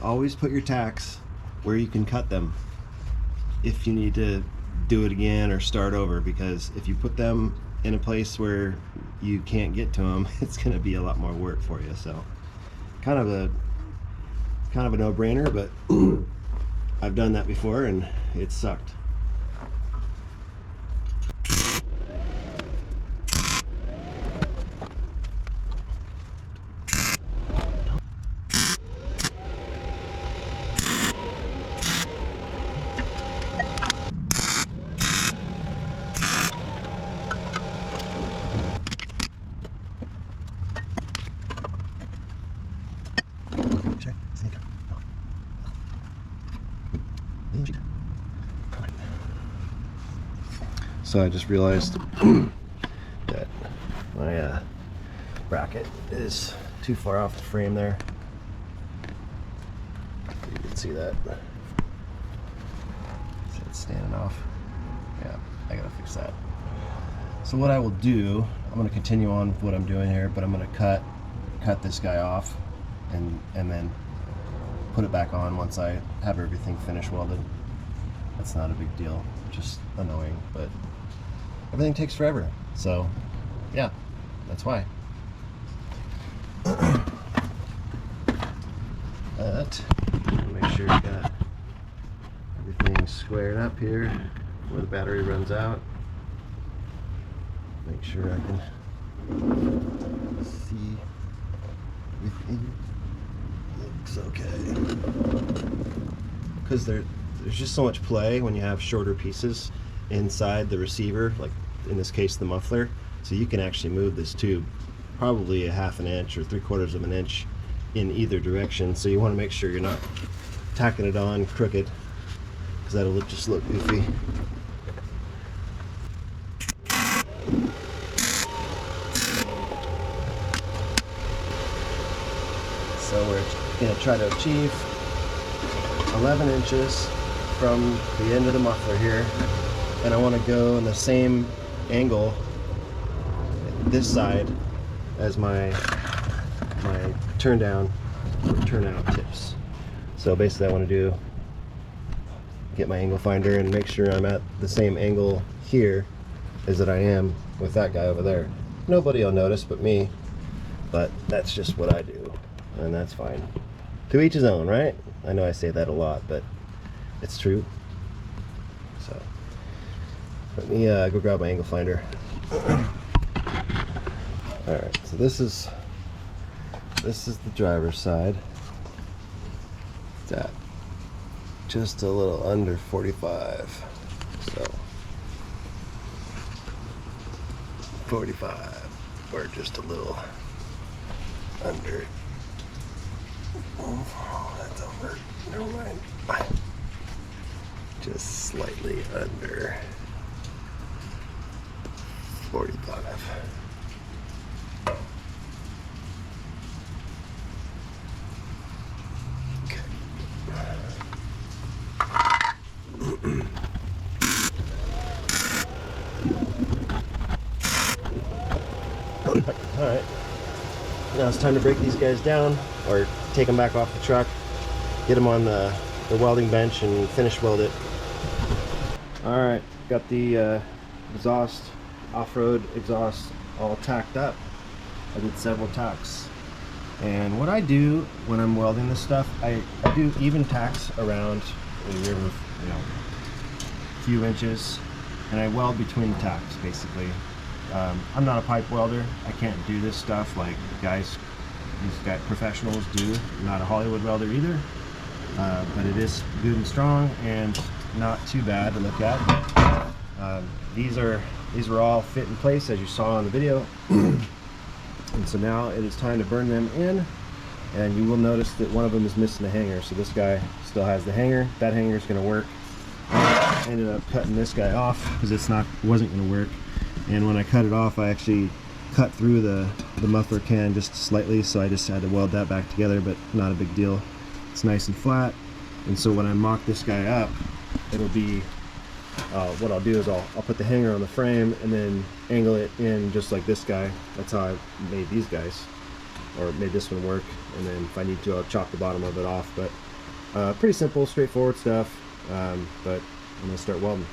always put your tacks where you can cut them if you need to do it again or start over, because if you put them in a place where you can't get to them, it's going to be a lot more work for you. So kind of a no-brainer, but I've done that before and it sucked. So I just realized that my bracket is too far off the frame there. You can see that. See it's standing off. Yeah, I gotta fix that. So what I will do, I'm gonna continue on with what I'm doing here, but I'm gonna cut this guy off and then put it back on once I have everything finished welded. That's not a big deal, just annoying, but everything takes forever. So yeah, that's why. But make sure you got everything squared up here where the battery runs out. Make sure I can see everything looks okay, because there's just so much play when you have shorter pieces inside the receiver, like in this case the muffler. So you can actually move this tube probably a half an inch or 3/4 of an inch in either direction. So you want to make sure you're not tacking it on crooked, because that'll just look goofy. So we're going to try to achieve 11 inches from the end of the muffler here, and I want to go in the same angle this side as my turnout tips. So basically I want to get my angle finder and make sure I'm at the same angle here as that I am with that guy over there. Nobody will notice but me, but that's just what I do, and that's fine. To each his own, right? I know I say that a lot, but it's true. So let me go grab my angle finder. Alright, so this is the driver's side. It's at just a little under 45. So 45, or just a little under. Oh, that's over. Never mind. Just slightly under 45. Okay. All right. Now it's time to break these guys down, or take them back off the truck, get them on the welding bench and finish weld it. Alright, got the exhaust, off-road exhaust all tacked up. I did several tacks. And what I do when I'm welding this stuff, I do even tacks around a few inches, and I weld between tacks basically. I'm not a pipe welder. I can't do this stuff like these professionals do. I'm not a Hollywood welder either, but it is good and strong and not too bad to look at. These were all fit in place as you saw in the video. And so now it is time to burn them in, and you will notice that one of them is missing the hanger. So this guy still has the hanger. That hanger is going to work. I ended up cutting this guy off because wasn't going to work. And when I cut it off, I actually cut through the muffler can just slightly, so I just had to weld that back together, but not a big deal. It's nice and flat. And so when I mock this guy up, it'll be what I'll do is I'll put the hanger on the frame and then angle it in just like this guy. That's how I made these guys, or made this one work. And then if I need to, I'll chop the bottom of it off. But Pretty simple, straightforward stuff, but I'm going to start welding.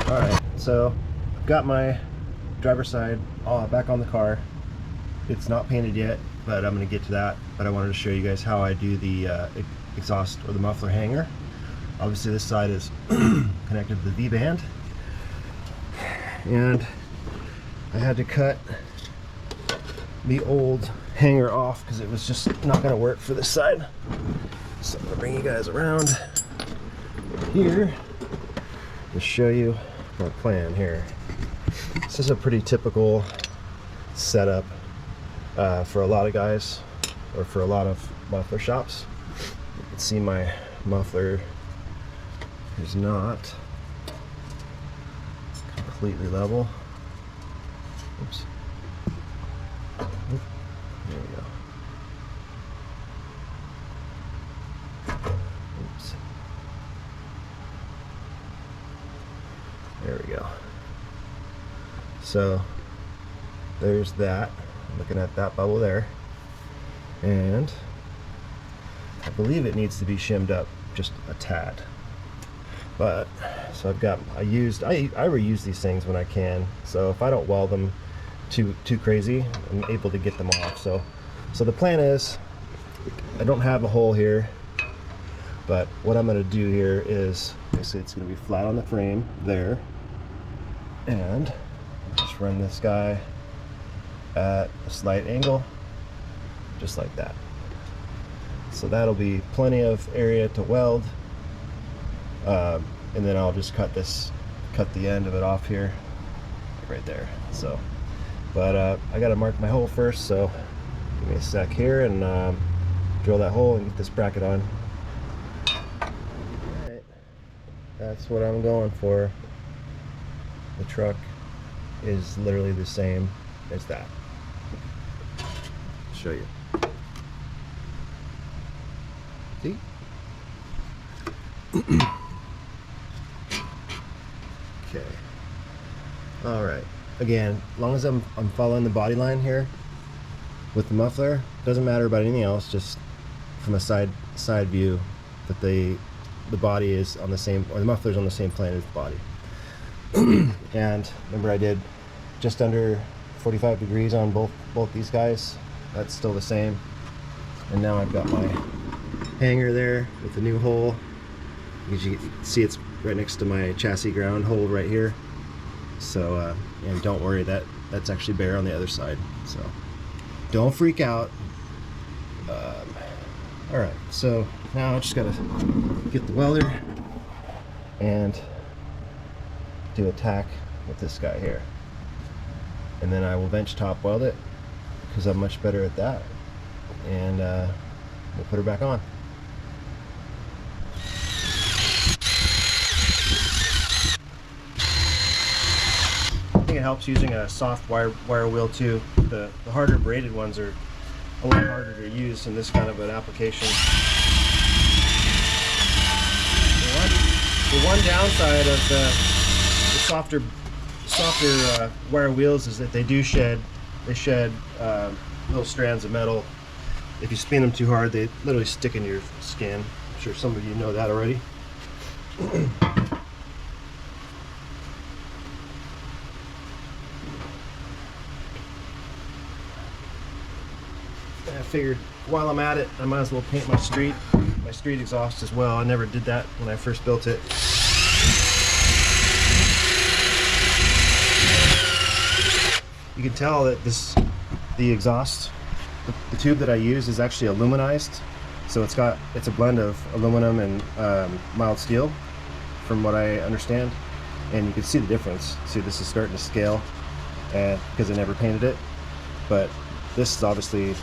Alright, so I've got my driver's side back on the car. It's not painted yet, but I'm going to get to that. But I wanted to show you guys how I do the exhaust or the muffler hanger. Obviously this side is connected to the V-band. And I had to cut the old hanger off because it was just not going to work for this side. So I'm going to bring you guys around here to show you my plan here. This is a pretty typical setup for a lot of guys, or for a lot of muffler shops. You can see my muffler is not completely level. Oops. Oop. There we go. Oops. There we go. So there's that. Looking at that bubble there, and I believe it needs to be shimmed up just a tad. But so I reuse these things when I can. So if I don't weld them too crazy, I'm able to get them off. So the plan is, I don't have a hole here, but what I'm going to do here is, basically it's going to be flat on the frame there, and just run this guy at a slight angle, just like that. So that'll be plenty of area to weld, and then I'll just cut the end of it off here, right there. So, but I gotta mark my hole first, so give me a sec here and drill that hole and get this bracket on. Alright, that's what I'm going for. The truck is literally the same as that. Show you. See? Okay. All right. Again, as long as I'm following the body line here with the muffler, doesn't matter about anything else. Just from a side view, that the body is on the same, or the muffler's on the same plane as the body. And remember, I did just under 45 degrees on both these guys. That's still the same. And now I've got my hanger there with the new hole. As you can see, it's right next to my chassis ground hole right here. So and don't worry, that's actually bare on the other side, so don't freak out. All right, so now I just gotta get the welder and do a tack with this guy here, and then I will bench top weld it because I'm much better at that, and we'll put her back on. I think it helps using a soft wire wheel too. The harder braided ones are a lot harder to use in this kind of an application. The one downside of the softer wire wheels is that they shed little strands of metal. If you spin them too hard, they literally stick into your skin. I'm sure some of you know that already. I figured while I'm at it, I might as well paint my street exhaust as well. I never did that when I first built it. You can tell that the exhaust, the tube that I use is actually aluminized. So it's a blend of aluminum and mild steel, from what I understand. And you can see the difference. See, this is starting to scale because I never painted it. But this is obviously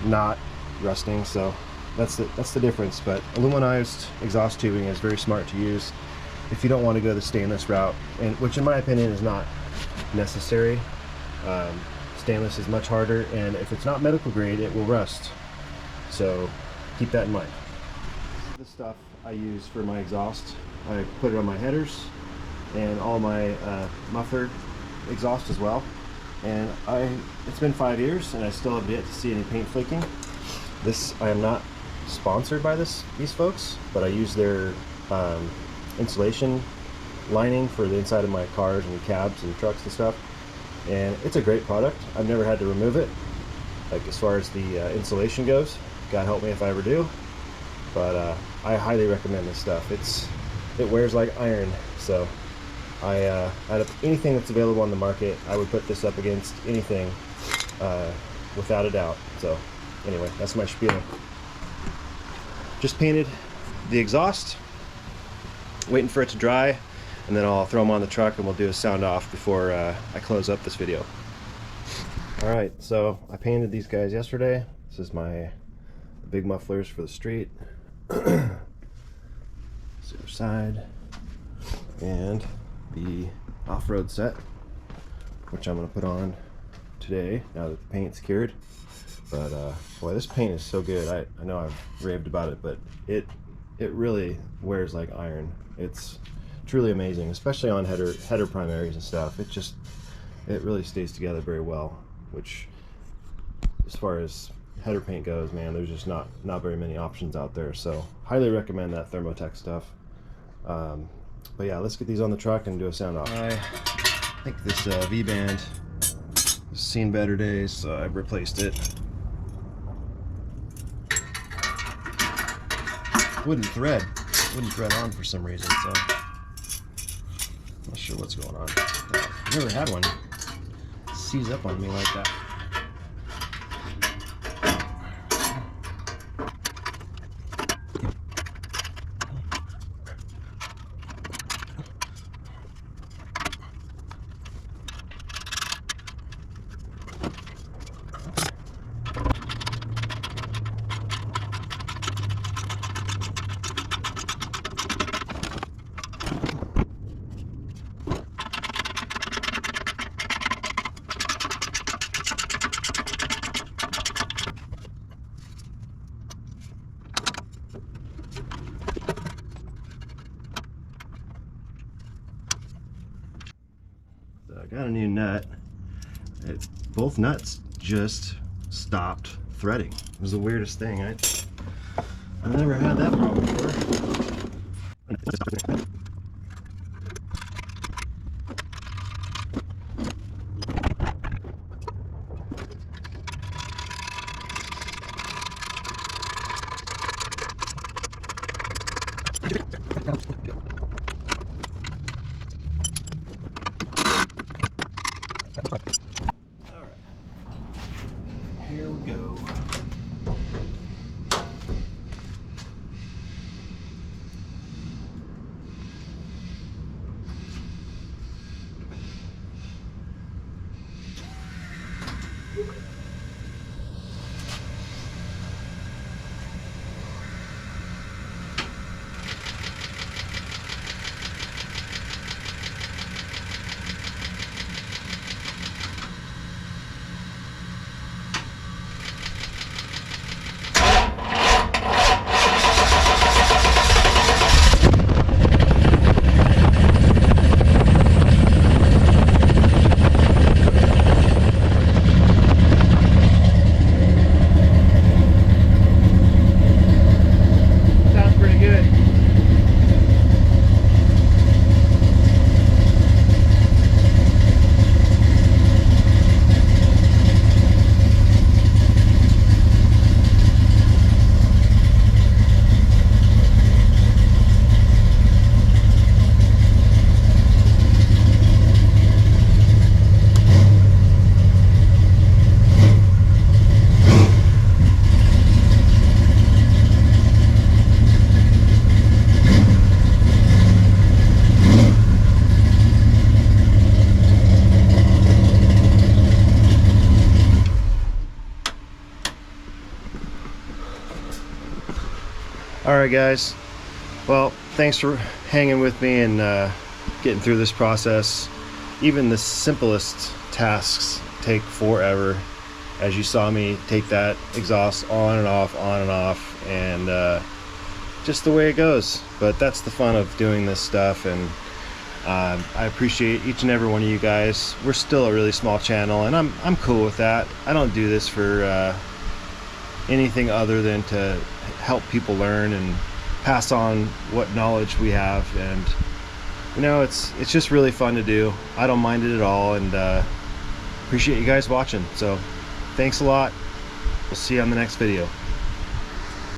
not rusting, so that's the difference. But aluminized exhaust tubing is very smart to use if you don't want to go the stainless route, and which in my opinion is not necessary. Stainless is much harder, and if it's not medical grade, it will rust. So keep that in mind. This stuff I use for my exhaust. I put it on my headers and all my muffler exhaust as well. And it's been 5 years and I still have yet to see any paint flaking. I am not sponsored by these folks, but I use their insulation lining for the inside of my cars and cabs and trucks and stuff. And it's a great product. I've never had to remove it, like as far as the insulation goes. God help me if I ever do. But I highly recommend this stuff. It wears like iron. So out of anything that's available on the market, I would put this up against anything without a doubt. So anyway, that's my spiel. Just painted the exhaust, waiting for it to dry, and then I'll throw them on the truck and we'll do a sound off before I close up this video. Alright, so I painted these guys yesterday. This is my big mufflers for the street. This other side. And the off-road set, which I'm going to put on today now that the paint's cured. But boy, this paint is so good. I know I've raved about it, but it really wears like iron. It's truly amazing, especially on header primaries and stuff. It really stays together very well, which as far as header paint goes, man, there's just not very many options out there. So highly recommend that Thermotech stuff. But yeah, let's get these on the truck and do a sound off. I think this V-band has seen better days, so I've replaced it. Wouldn't thread on for some reason, so not sure what's going on. I've never had one seize up on me like that. I got a new nut. Both nuts just stopped threading. It was the weirdest thing. I've never had that problem before. Here we go. Alright guys, well, thanks for hanging with me and getting through this process. Even the simplest tasks take forever. As you saw me take that exhaust on and off, and just the way it goes. But that's the fun of doing this stuff, and I appreciate each and every one of you guys. We're still a really small channel, and I'm cool with that. I don't do this for anything other than to help people learn and pass on what knowledge we have, and you know, it's just really fun to do. I don't mind it at all, and appreciate you guys watching. So thanks a lot. We'll see you on the next video.